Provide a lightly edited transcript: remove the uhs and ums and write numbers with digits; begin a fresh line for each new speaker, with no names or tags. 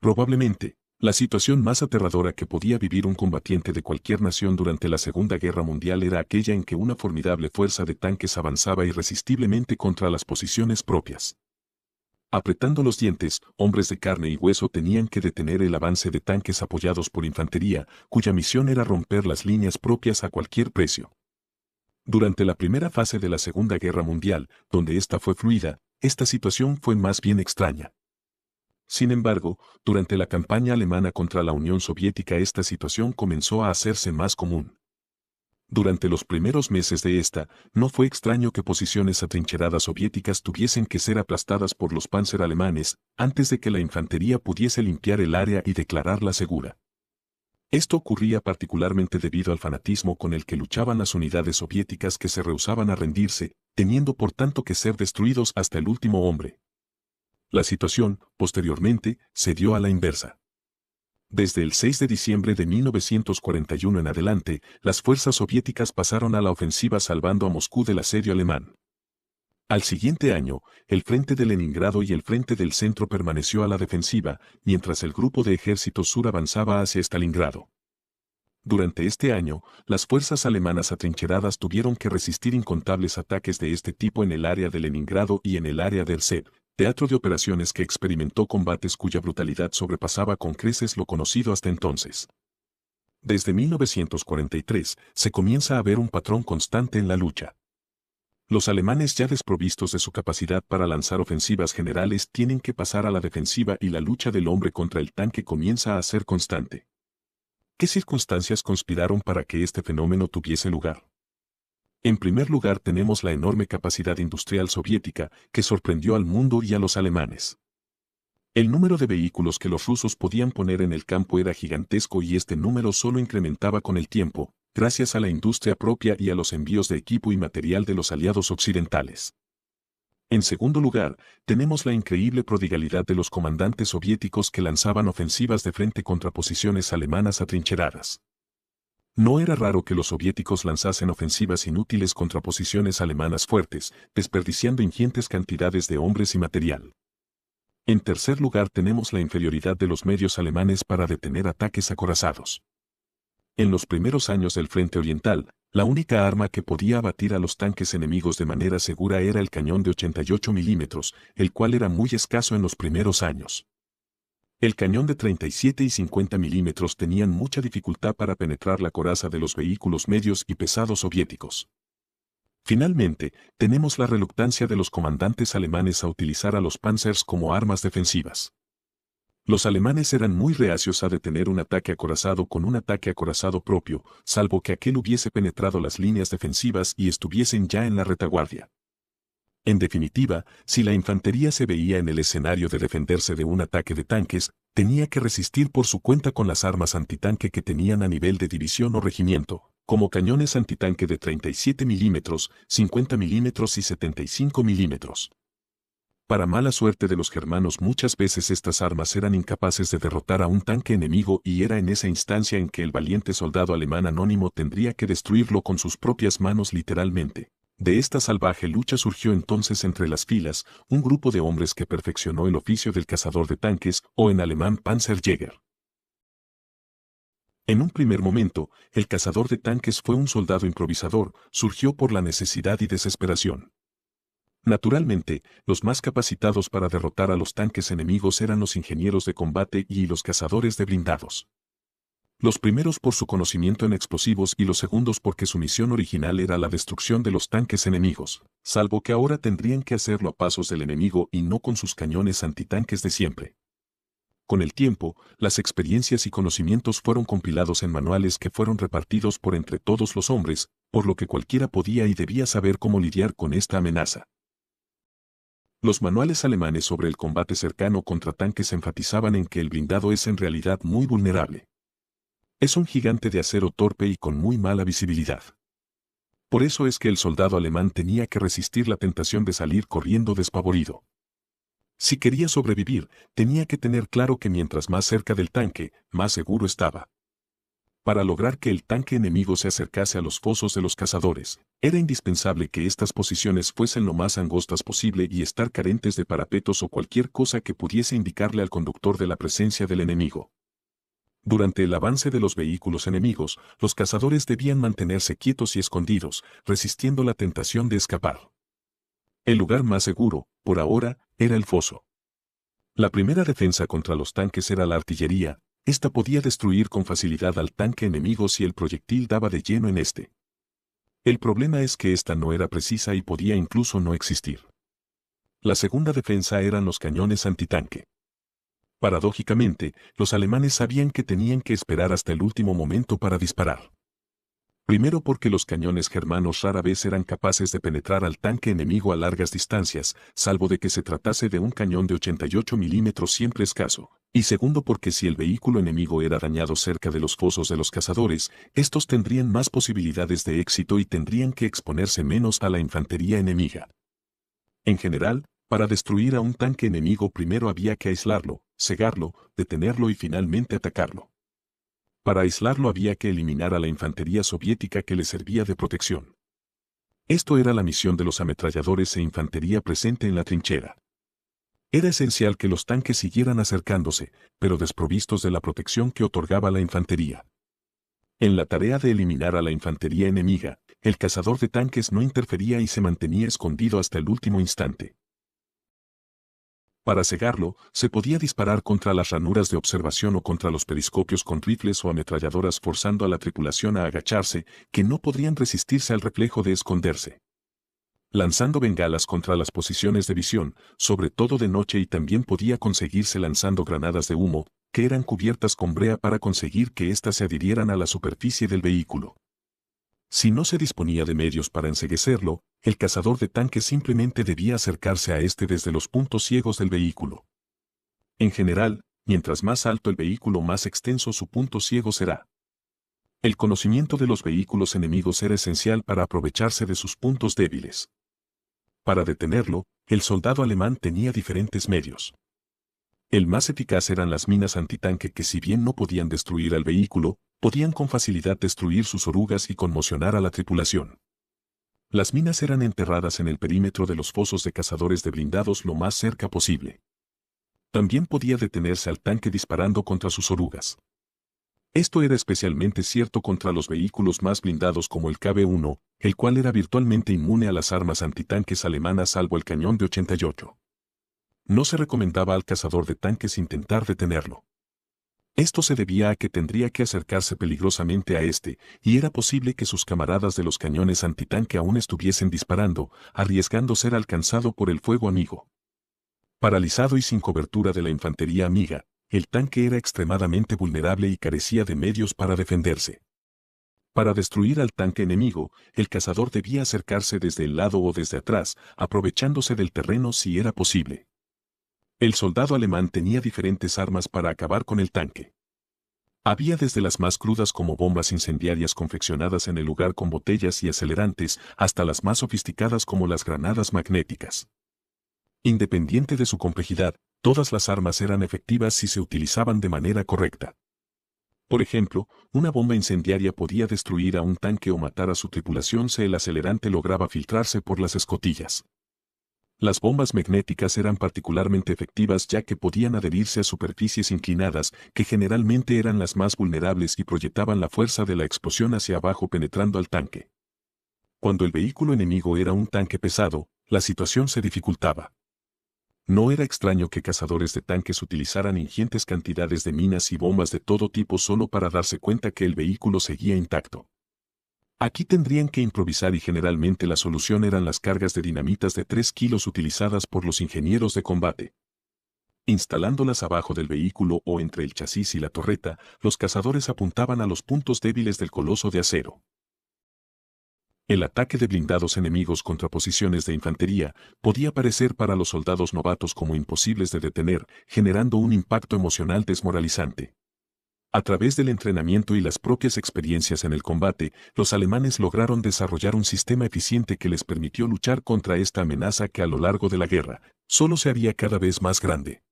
Probablemente, la situación más aterradora que podía vivir un combatiente de cualquier nación durante la Segunda Guerra Mundial era aquella en que una formidable fuerza de tanques avanzaba irresistiblemente contra las posiciones propias. Apretando los dientes, hombres de carne y hueso tenían que detener el avance de tanques apoyados por infantería, cuya misión era romper las líneas propias a cualquier precio. Durante la primera fase de la Segunda Guerra Mundial, donde esta fue fluida, esta situación fue más bien extraña. Sin embargo, durante la campaña alemana contra la Unión Soviética esta situación comenzó a hacerse más común. Durante los primeros meses de esta, no fue extraño que posiciones atrincheradas soviéticas tuviesen que ser aplastadas por los Panzer alemanes, antes de que la infantería pudiese limpiar el área y declararla segura. Esto ocurría particularmente debido al fanatismo con el que luchaban las unidades soviéticas que se rehusaban a rendirse, teniendo por tanto que ser destruidos hasta el último hombre. La situación, posteriormente, se dio a la inversa. Desde el 6 de diciembre de 1941 en adelante, las fuerzas soviéticas pasaron a la ofensiva salvando a Moscú del asedio alemán. Al siguiente año, el frente de Leningrado y el frente del centro permaneció a la defensiva, mientras el grupo de ejército sur avanzaba hacia Stalingrado. Durante este año, las fuerzas alemanas atrincheradas tuvieron que resistir incontables ataques de este tipo en el área de Leningrado y en el área del Seb, teatro de operaciones que experimentó combates cuya brutalidad sobrepasaba con creces lo conocido hasta entonces. Desde 1943, se comienza a ver un patrón constante en la lucha. Los alemanes ya desprovistos de su capacidad para lanzar ofensivas generales tienen que pasar a la defensiva y la lucha del hombre contra el tanque comienza a ser constante. ¿Qué circunstancias conspiraron para que este fenómeno tuviese lugar? En primer lugar tenemos la enorme capacidad industrial soviética que sorprendió al mundo y a los alemanes. El número de vehículos que los rusos podían poner en el campo era gigantesco y este número solo incrementaba con el tiempo, gracias a la industria propia y a los envíos de equipo y material de los aliados occidentales. En segundo lugar, tenemos la increíble prodigalidad de los comandantes soviéticos que lanzaban ofensivas de frente contra posiciones alemanas atrincheradas. No era raro que los soviéticos lanzasen ofensivas inútiles contra posiciones alemanas fuertes, desperdiciando ingentes cantidades de hombres y material. En tercer lugar tenemos la inferioridad de los medios alemanes para detener ataques acorazados. En los primeros años del Frente Oriental, la única arma que podía abatir a los tanques enemigos de manera segura era el cañón de 88 milímetros, el cual era muy escaso en los primeros años. El cañón de 37 y 50 milímetros tenían mucha dificultad para penetrar la coraza de los vehículos medios y pesados soviéticos. Finalmente, tenemos la reluctancia de los comandantes alemanes a utilizar a los Panzers como armas defensivas. Los alemanes eran muy reacios a detener un ataque acorazado con un ataque acorazado propio, salvo que aquel hubiese penetrado las líneas defensivas y estuviesen ya en la retaguardia. En definitiva, si la infantería se veía en el escenario de defenderse de un ataque de tanques, tenía que resistir por su cuenta con las armas antitanque que tenían a nivel de división o regimiento, como cañones antitanque de 37 milímetros, 50 milímetros y 75 milímetros. Para mala suerte de los germanos muchas veces estas armas eran incapaces de derrotar a un tanque enemigo y era en esa instancia en que el valiente soldado alemán anónimo tendría que destruirlo con sus propias manos literalmente. De esta salvaje lucha surgió entonces entre las filas un grupo de hombres que perfeccionó el oficio del cazador de tanques o en alemán Panzerjäger. En un primer momento, el cazador de tanques fue un soldado improvisador, surgió por la necesidad y desesperación. Naturalmente, los más capacitados para derrotar a los tanques enemigos eran los ingenieros de combate y los cazadores de blindados. Los primeros por su conocimiento en explosivos y los segundos porque su misión original era la destrucción de los tanques enemigos, salvo que ahora tendrían que hacerlo a pasos del enemigo y no con sus cañones antitanques de siempre. Con el tiempo, las experiencias y conocimientos fueron compilados en manuales que fueron repartidos por entre todos los hombres, por lo que cualquiera podía y debía saber cómo lidiar con esta amenaza. Los manuales alemanes sobre el combate cercano contra tanques enfatizaban en que el blindado es en realidad muy vulnerable. Es un gigante de acero torpe y con muy mala visibilidad. Por eso es que el soldado alemán tenía que resistir la tentación de salir corriendo despavorido. Si quería sobrevivir, tenía que tener claro que mientras más cerca del tanque, más seguro estaba. Para lograr que el tanque enemigo se acercase a los fosos de los cazadores, era indispensable que estas posiciones fuesen lo más angostas posible y estar carentes de parapetos o cualquier cosa que pudiese indicarle al conductor de la presencia del enemigo. Durante el avance de los vehículos enemigos, los cazadores debían mantenerse quietos y escondidos, resistiendo la tentación de escapar. El lugar más seguro, por ahora, era el foso. La primera defensa contra los tanques era la artillería. Esta podía destruir con facilidad al tanque enemigo si el proyectil daba de lleno en este. El problema es que esta no era precisa y podía incluso no existir. La segunda defensa eran los cañones antitanque. Paradójicamente, los alemanes sabían que tenían que esperar hasta el último momento para disparar. Primero porque los cañones germanos rara vez eran capaces de penetrar al tanque enemigo a largas distancias, salvo de que se tratase de un cañón de 88 milímetros siempre escaso. Y segundo porque si el vehículo enemigo era dañado cerca de los fosos de los cazadores, estos tendrían más posibilidades de éxito y tendrían que exponerse menos a la infantería enemiga. En general, para destruir a un tanque enemigo primero había que aislarlo, cegarlo, detenerlo y finalmente atacarlo. Para aislarlo había que eliminar a la infantería soviética que le servía de protección. Esto era la misión de los ametralladores e infantería presente en la trinchera. Era esencial que los tanques siguieran acercándose, pero desprovistos de la protección que otorgaba la infantería. En la tarea de eliminar a la infantería enemiga, el cazador de tanques no interfería y se mantenía escondido hasta el último instante. Para cegarlo, se podía disparar contra las ranuras de observación o contra los periscopios con rifles o ametralladoras forzando a la tripulación a agacharse, que no podrían resistirse al reflejo de esconderse. Lanzando bengalas contra las posiciones de visión, sobre todo de noche, y también podía conseguirse lanzando granadas de humo, que eran cubiertas con brea para conseguir que éstas se adhirieran a la superficie del vehículo. Si no se disponía de medios para enceguecerlo, el cazador de tanques simplemente debía acercarse a este desde los puntos ciegos del vehículo. En general, mientras más alto el vehículo, más extenso su punto ciego será. El conocimiento de los vehículos enemigos era esencial para aprovecharse de sus puntos débiles. Para detenerlo, el soldado alemán tenía diferentes medios. El más eficaz eran las minas antitanque que, si bien no podían destruir al vehículo, podían con facilidad destruir sus orugas y conmocionar a la tripulación. Las minas eran enterradas en el perímetro de los fosos de cazadores de blindados lo más cerca posible. También podía detenerse al tanque disparando contra sus orugas. Esto era especialmente cierto contra los vehículos más blindados como el KB-1, el cual era virtualmente inmune a las armas antitanques alemanas salvo el cañón de 88. No se recomendaba al cazador de tanques intentar detenerlo. Esto se debía a que tendría que acercarse peligrosamente a este, y era posible que sus camaradas de los cañones antitanque aún estuviesen disparando, arriesgando ser alcanzado por el fuego amigo. Paralizado y sin cobertura de la infantería amiga, el tanque era extremadamente vulnerable y carecía de medios para defenderse. Para destruir al tanque enemigo, el cazador debía acercarse desde el lado o desde atrás, aprovechándose del terreno si era posible. El soldado alemán tenía diferentes armas para acabar con el tanque. Había desde las más crudas como bombas incendiarias confeccionadas en el lugar con botellas y acelerantes, hasta las más sofisticadas como las granadas magnéticas. Independiente de su complejidad, todas las armas eran efectivas si se utilizaban de manera correcta. Por ejemplo, una bomba incendiaria podía destruir a un tanque o matar a su tripulación si el acelerante lograba filtrarse por las escotillas. Las bombas magnéticas eran particularmente efectivas ya que podían adherirse a superficies inclinadas, que generalmente eran las más vulnerables, y proyectaban la fuerza de la explosión hacia abajo penetrando al tanque. Cuando el vehículo enemigo era un tanque pesado, la situación se dificultaba. No era extraño que cazadores de tanques utilizaran ingentes cantidades de minas y bombas de todo tipo solo para darse cuenta que el vehículo seguía intacto. Aquí tendrían que improvisar y generalmente la solución eran las cargas de dinamitas de 3 kilos utilizadas por los ingenieros de combate. Instalándolas abajo del vehículo o entre el chasis y la torreta, los cazadores apuntaban a los puntos débiles del coloso de acero. El ataque de blindados enemigos contra posiciones de infantería podía parecer para los soldados novatos como imposibles de detener, generando un impacto emocional desmoralizante. A través del entrenamiento y las propias experiencias en el combate, los alemanes lograron desarrollar un sistema eficiente que les permitió luchar contra esta amenaza que a lo largo de la guerra solo se haría cada vez más grande.